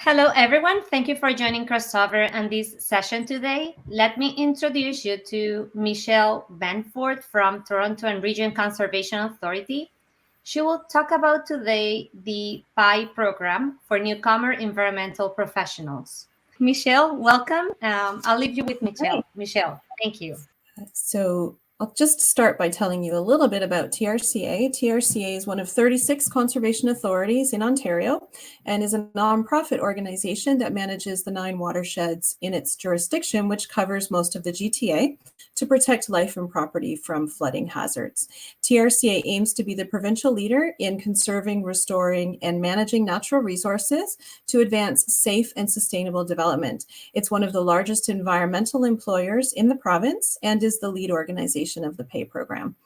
Hello, everyone. Thank you for joining Crossover and this session today. Let me introduce you to Michelle Benford from Toronto and Region Conservation Authority. She will talk about today the PAIE program for newcomer environmental professionals. Michelle, welcome. I'll leave you with Right. Michelle. Michelle, thank you. So I'll just start by telling you a little bit about TRCA. TRCA is one of 36 conservation authorities in Ontario and is a nonprofit organization that manages the 9 watersheds in its jurisdiction, which covers most of the GTA, to protect life and property from flooding hazards. TRCA aims to be the provincial leader in conserving, restoring, and managing natural resources to advance safe and sustainable development. It's one of the largest environmental employers in the province and is the lead organization of the PAIE program.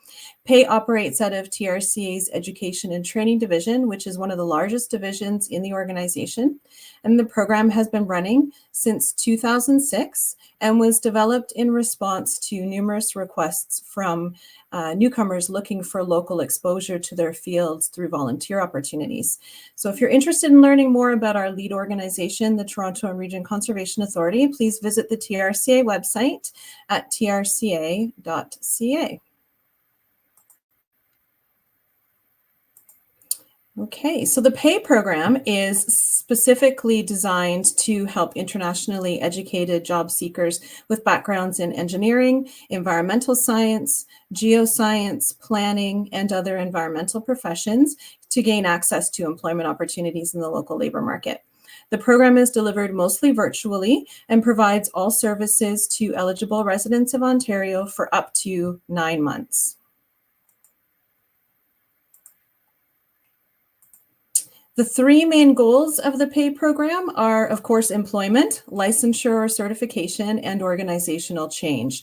PAIE operates out of TRCA's Education and Training Division, which is one of the largest divisions in the organization. And the program has been running since 2006 and was developed in response to numerous requests from newcomers looking for local exposure to their fields through volunteer opportunities. So if you're interested in learning more about our lead organization, the Toronto and Region Conservation Authority, please visit the TRCA website at trca.ca. Okay, so the PAIE program is specifically designed to help internationally educated job seekers with backgrounds in engineering, environmental science, geoscience, planning, and other environmental professions to gain access to employment opportunities in the local labor market. The program is delivered mostly virtually and provides all services to eligible residents of Ontario for up to 9 months. The 3 main goals of the PAIE program are, of course, employment, licensure or certification, and organizational change.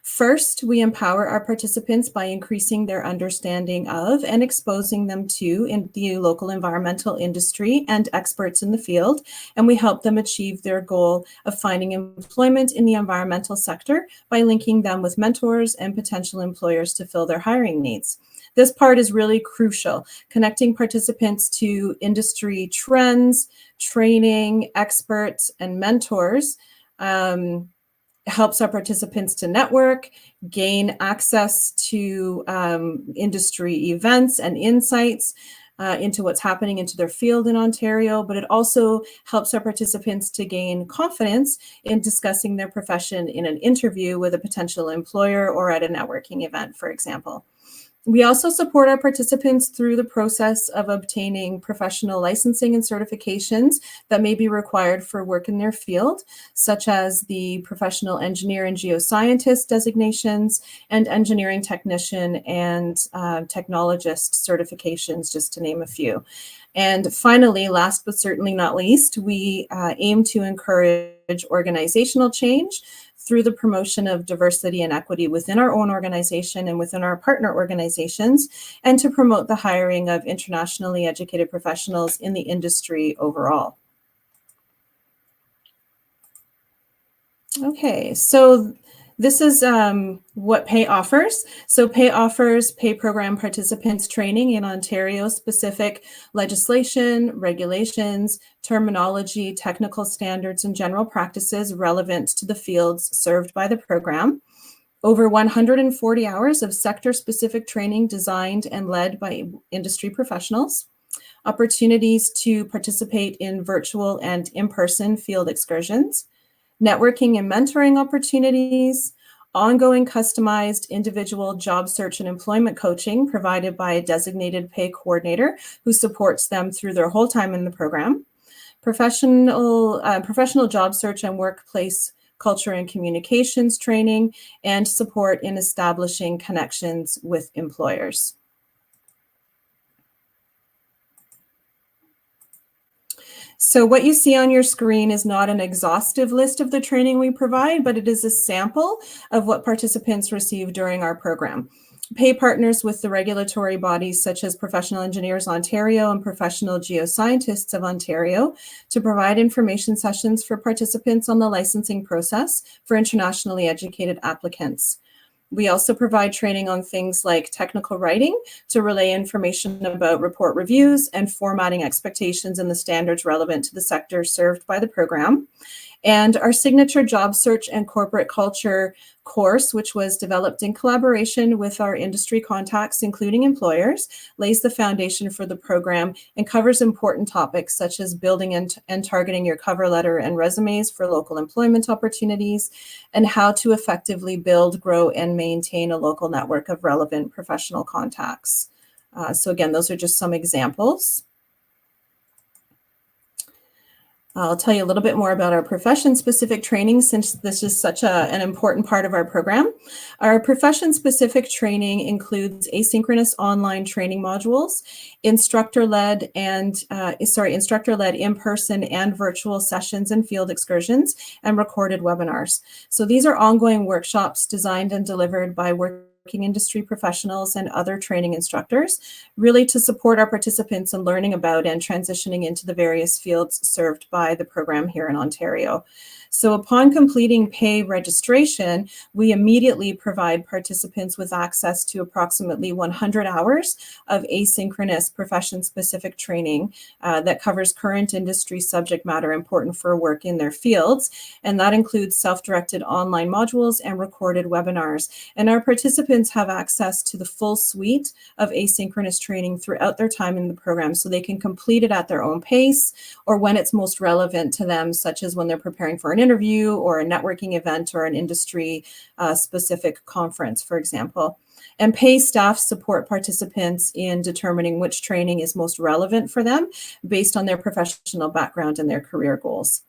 First, we empower our participants by increasing their understanding of and exposing them to in the local environmental industry and experts in the field, and we help them achieve their goal of finding employment in the environmental sector by linking them with mentors and potential employers to fill their hiring needs. This part is really crucial, connecting participants to industry trends, training, experts, and mentors. Helps our participants to network, gain access to industry events and insights into what's happening into their field in Ontario, but it also helps our participants to gain confidence in discussing their profession in an interview with a potential employer or at a networking event, for example. We also support our participants through the process of obtaining professional licensing and certifications that may be required for work in their field, such as the professional engineer and geoscientist designations and engineering technician and technologist certifications, just to name a few. And finally, last but certainly not least, we aim to encourage organizational change through the promotion of diversity and equity within our own organization and within our partner organizations, and to promote the hiring of internationally educated professionals in the industry overall. Okay, so this is what PAIE offers. So PAIE offers PAIE program participants training in Ontario-specific legislation, regulations, terminology, technical standards, and general practices relevant to the fields served by the program. Over 140 hours of sector-specific training designed and led by industry professionals. Opportunities to participate in virtual and in-person field excursions. Networking and mentoring opportunities, ongoing customized individual job search and employment coaching provided by a designated PAIE coordinator who supports them through their whole time in the program, professional job search and workplace culture and communications training, and support in establishing connections with employers. So what you see on your screen is not an exhaustive list of the training we provide, but it is a sample of what participants receive during our program. PAIE partners with the regulatory bodies such as Professional Engineers Ontario and Professional Geoscientists of Ontario to provide information sessions for participants on the licensing process for internationally educated applicants. We also provide training on things like technical writing to relay information about report reviews and formatting expectations and the standards relevant to the sector served by the program. And our signature job search and corporate culture course, which was developed in collaboration with our industry contacts, including employers, lays the foundation for the program and covers important topics such as building and targeting your cover letter and resumes for local employment opportunities, and how to effectively build, grow, and maintain a local network of relevant professional contacts. So again, those are just some examples. I'll tell you a little bit more about our profession-specific training since this is such an important part of our program. Our profession-specific training includes asynchronous online training modules, instructor-led in-person and virtual sessions and field excursions, and recorded webinars. So these are ongoing workshops designed and delivered by working industry professionals and other training instructors, really to support our participants in learning about and transitioning into the various fields served by the program here in Ontario. So upon completing PAIE registration, we immediately provide participants with access to approximately 100 hours of asynchronous profession-specific training that covers current industry subject matter important for work in their fields. And that includes self-directed online modules and recorded webinars. And our participants have access to the full suite of asynchronous training throughout their time in the program, so they can complete it at their own pace or when it's most relevant to them, such as when they're preparing for an interview or a networking event or an industry specific conference, for example. And PAIE staff support participants in determining which training is most relevant for them based on their professional background and their career goals.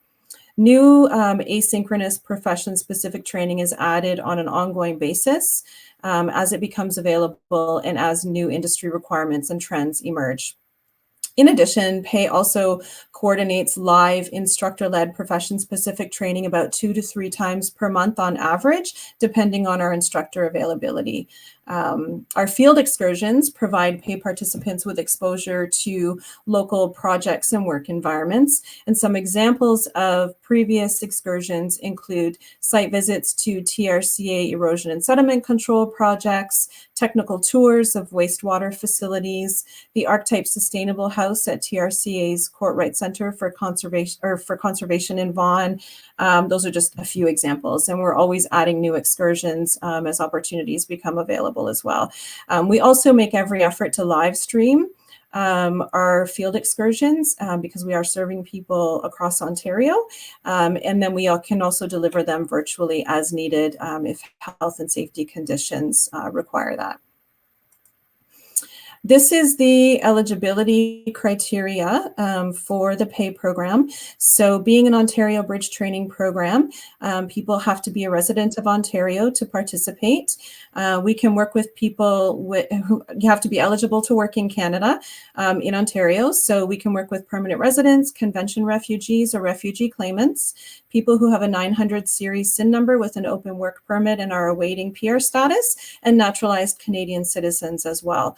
New asynchronous profession-specific training is added on an ongoing basis as it becomes available and as new industry requirements and trends emerge. In addition, PAIE also coordinates live instructor-led profession-specific training about 2 to 3 times per month on average, depending on our instructor availability. Our field excursions provide PAIE participants with exposure to local projects and work environments. And some examples of previous excursions include site visits to TRCA erosion and sediment control projects, technical tours of wastewater facilities, the Archetype Sustainable House at TRCA's Courtright Center for Conservation in Vaughan. Those are just a few examples, and we're always adding new excursions as opportunities become available as well. We also make every effort to live stream our field excursions because we are serving people across Ontario, and then we can also deliver them virtually as needed if health and safety conditions require that. This is the eligibility criteria for the PAIE program. So being an Ontario Bridge Training Program, people have to be a resident of Ontario to participate. We can work with people who you have to be eligible to work in Canada in Ontario. So we can work with permanent residents, convention refugees or refugee claimants, people who have a 900 series SIN number with an open work permit and are awaiting PR status, and naturalized Canadian citizens as well.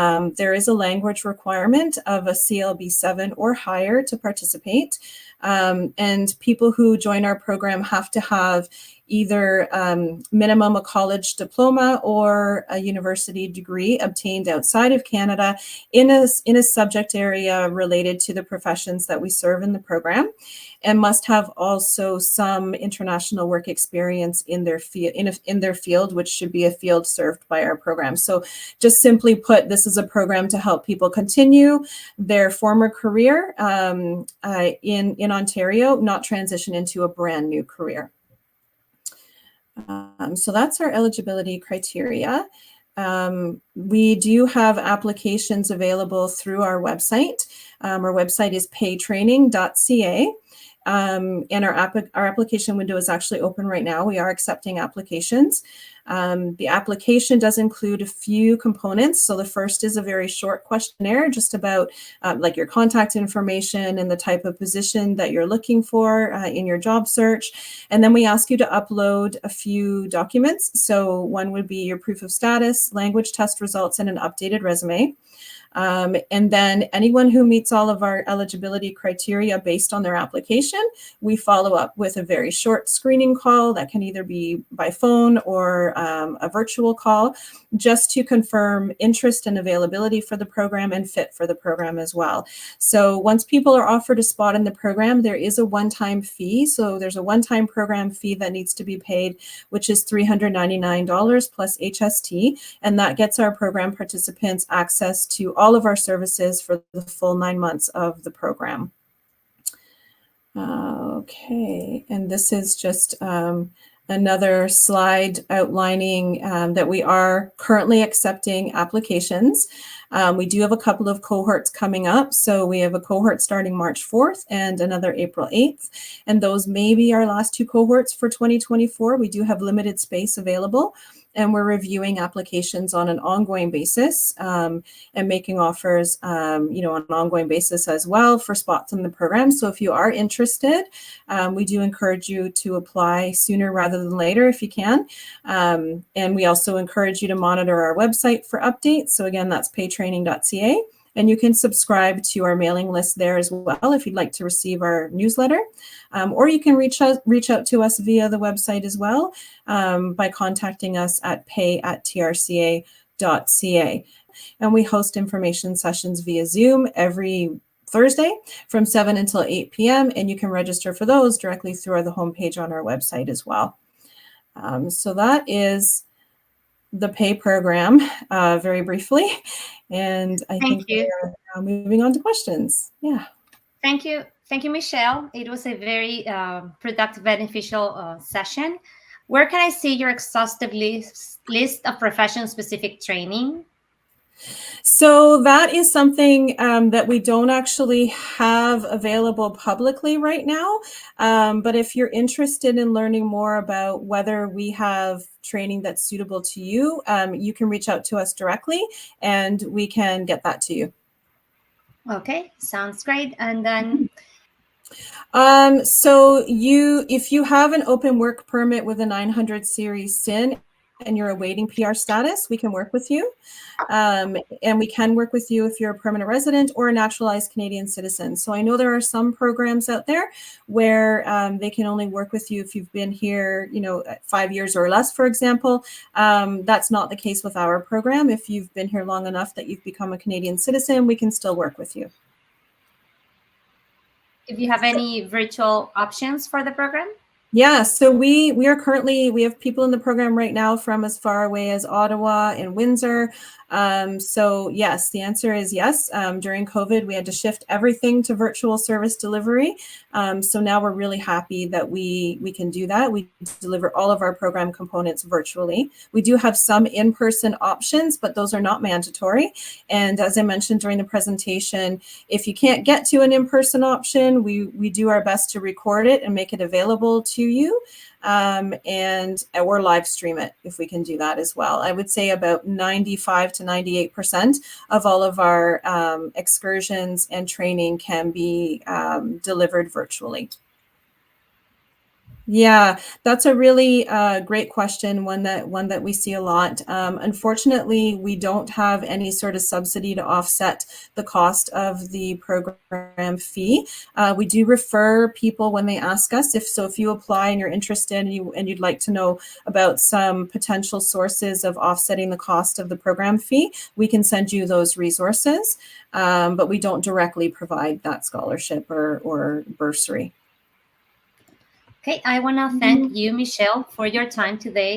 There is a language requirement of a CLB 7 or higher to participate. And people who join our program have to have either minimum a college diploma or a university degree obtained outside of Canada in a subject area related to the professions that we serve in the program, and must have also some international work experience in their field, which should be a field served by our program. So just simply put, this is a program to help people continue their former career in Ontario, not transition into a brand new career. So that's our eligibility criteria. We do have applications available through our website. Our website is paitraining.ca. And our application window is actually open right now. We are accepting applications. The application does include a few components. So the first is a very short questionnaire just about like your contact information and the type of position that you're looking for in your job search. And then we ask you to upload a few documents. So one would be your proof of status, language test results, and an updated resume. And then anyone who meets all of our eligibility criteria based on their application, we follow up with a very short screening call that can either be by phone or a virtual call, just to confirm interest and availability for the program and fit for the program as well. So once people are offered a spot in the program, there is a one-time fee. So there's a one-time program fee that needs to be paid, which is $399 plus HST, and that gets our program participants access to all of our services for the full 9 months of the program. Okay, and this is just another slide outlining that we are currently accepting applications. We do have a couple of cohorts coming up. So we have a cohort starting March 4th and another April 8th. And those may be our last two cohorts for 2024. We do have limited space available, and we're reviewing applications on an ongoing basis and making offers, on an ongoing basis as well for spots in the program. So if you are interested, we do encourage you to apply sooner rather than later if you can. And we also encourage you to monitor our website for updates. So again, that's paitraining.ca. And you can subscribe to our mailing list there as well if you'd like to receive our newsletter. Or you can reach out to us via the website as well by contacting us at pay@trca.ca. And we host information sessions via Zoom every Thursday from 7 until 8 p.m. And you can register for those directly through the homepage on our website as well. So that is the PAIE program very briefly. And I think we're now moving on to questions. Yeah. Thank you. Thank you, Michelle. It was a very productive, beneficial session. Where can I see your exhaustive list of profession-specific training? So that is something that we don't actually have available publicly right now. But if you're interested in learning more about whether we have training that's suitable to you, you can reach out to us directly and we can get that to you. Okay, sounds great. And then so if you have an open work permit with a 900 series SIN and you're awaiting PR status, we can work with you. And we can work with you if you're a permanent resident or a naturalized Canadian citizen. So I know there are some programs out there where they can only work with you if you've been here, 5 years or less, for example. That's not the case with our program. If you've been here long enough that you've become a Canadian citizen, we can still work with you. If you have any virtual options for the program? Yeah, so we have people in the program right now from as far away as Ottawa and Windsor. So yes, the answer is yes. During COVID, we had to shift everything to virtual service delivery. So now we're really happy that we can do that. We deliver all of our program components virtually. We do have some in-person options, but those are not mandatory. And as I mentioned during the presentation, if you can't get to an in-person option, we do our best to record it and make it available to you, or live stream it if we can do that as well. I would say about 95 to 98% of all of our excursions and training can be delivered virtually. Yeah, that's a really great question, one that we see a lot. Unfortunately, we don't have any sort of subsidy to offset the cost of the program fee. We do refer people when they ask us. If you apply and you're interested and you'd like to know about some potential sources of offsetting the cost of the program fee, we can send you those resources, but we don't directly provide that scholarship or bursary. Okay, I want to thank you, Michelle, for your time today